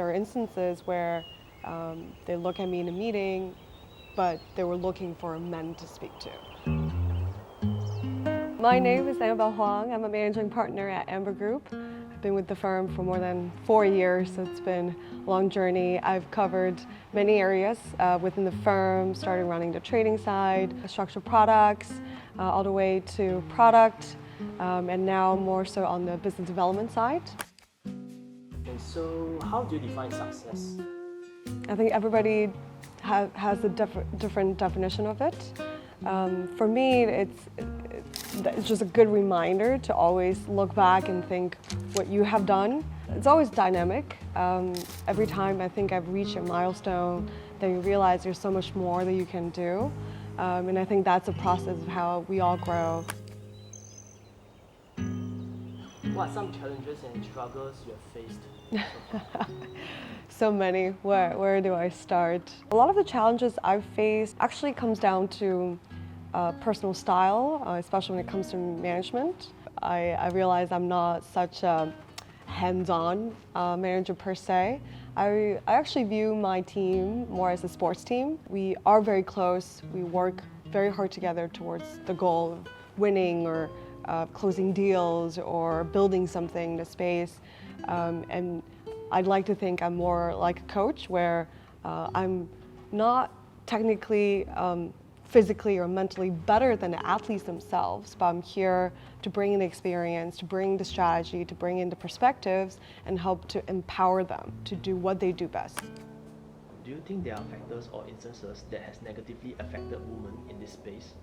There are instances where they look at me in a meeting, but they were looking for men to speak to. My name is Annabelle Huang. I'm a managing partner at Amber Group. I've been with the firm for more than 4 years, so it's been a long journey. I've covered many areas within the firm, starting running the trading side, structured products, all the way to product, and now more so on the business development side. And so, how do you define success? I think everybody has a different definition of it. For me, it's just a good reminder to always look back and think what you have done. It's always dynamic. Every time I think I've reached a milestone, then you realize there's so much more that you can do. And I think that's a process of how we all grow. What are some challenges and struggles you have faced so far? So many. Where do I start? A lot of the challenges I've faced actually comes down to personal style, especially when it comes to management. I realize I'm not such a hands-on manager per se. I actually view my team more as a sports team. We are very close. We work very hard together towards the goal of winning or closing deals or building something in the space. And I'd like to think I'm more like a coach where I'm not technically, physically or mentally better than the athletes themselves, but I'm here to bring in the experience, to bring the strategy, to bring in the perspectives and help to empower them to do what they do best. Do you think there are factors or instances that has negatively affected women in this space?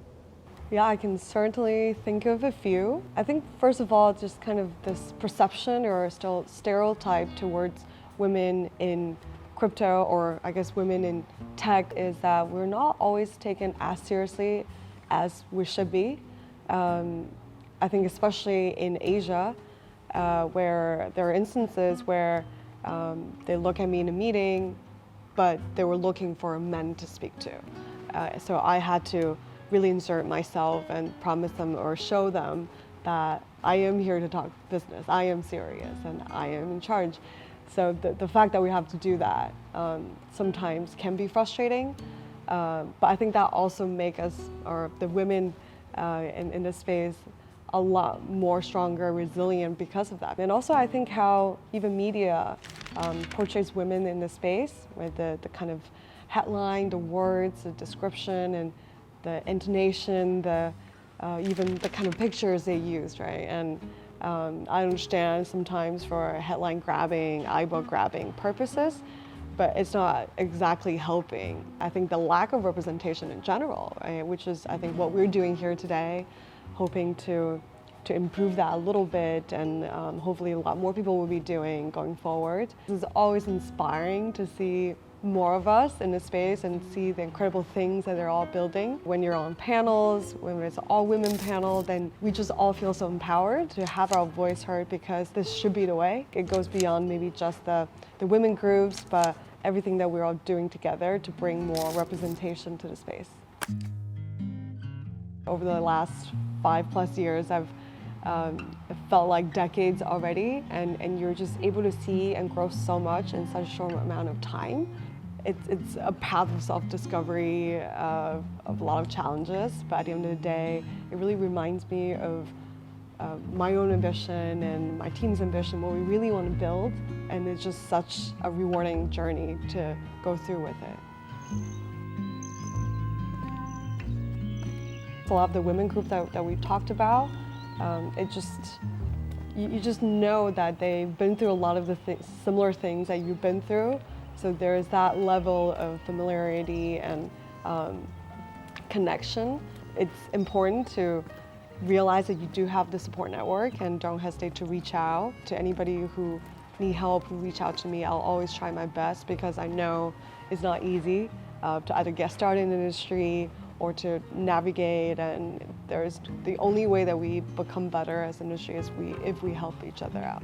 Yeah, I can certainly think of a few. I think first of all, just kind of this perception or still stereotype towards women in crypto, or I guess women in tech, is that we're not always taken as seriously as we should be. I think especially in Asia, where there are instances where they look at me in a meeting, but they were looking for men to speak to. So I had to really insert myself and promise them or show them that I am here to talk business, I am serious, and I am in charge. So the fact that we have to do that sometimes can be frustrating, but I think that also make us, or the women in this space, a lot more stronger, resilient because of that. And also I think how even media portrays women in this space, with the kind of headline, the words, the description, and the intonation, even the kind of pictures they used, right? And I understand sometimes for headline grabbing, eyeball grabbing purposes, but it's not exactly helping. I think the lack of representation in general, right, which is I think what we're doing here today, hoping to improve that a little bit, and hopefully a lot more people will be doing going forward. It's always inspiring to see more of us in the space and see the incredible things that they're all building. When you're on panels, when it's all women panel, then we just all feel so empowered to have our voice heard, because this should be the way. It goes beyond maybe just the women groups, but everything that we're all doing together to bring more representation to the space. Over the last 5+ years, I've it felt like decades already, and you're just able to see and grow so much in such a short amount of time. It's a path of self-discovery, of a lot of challenges, but at the end of the day, it really reminds me of my own ambition and my team's ambition, what we really want to build, and it's just such a rewarding journey to go through with it. A lot of the women group that we've talked about, you just know that they've been through a lot of the similar things that you've been through. So there's that level of familiarity and connection. It's important to realize that you do have the support network, and don't hesitate to reach out to anybody who need help, who reach out to me. I'll always try my best, because I know it's not easy to either get started in the industry or to navigate, and there's the only way that we become better as an industry is if we help each other out.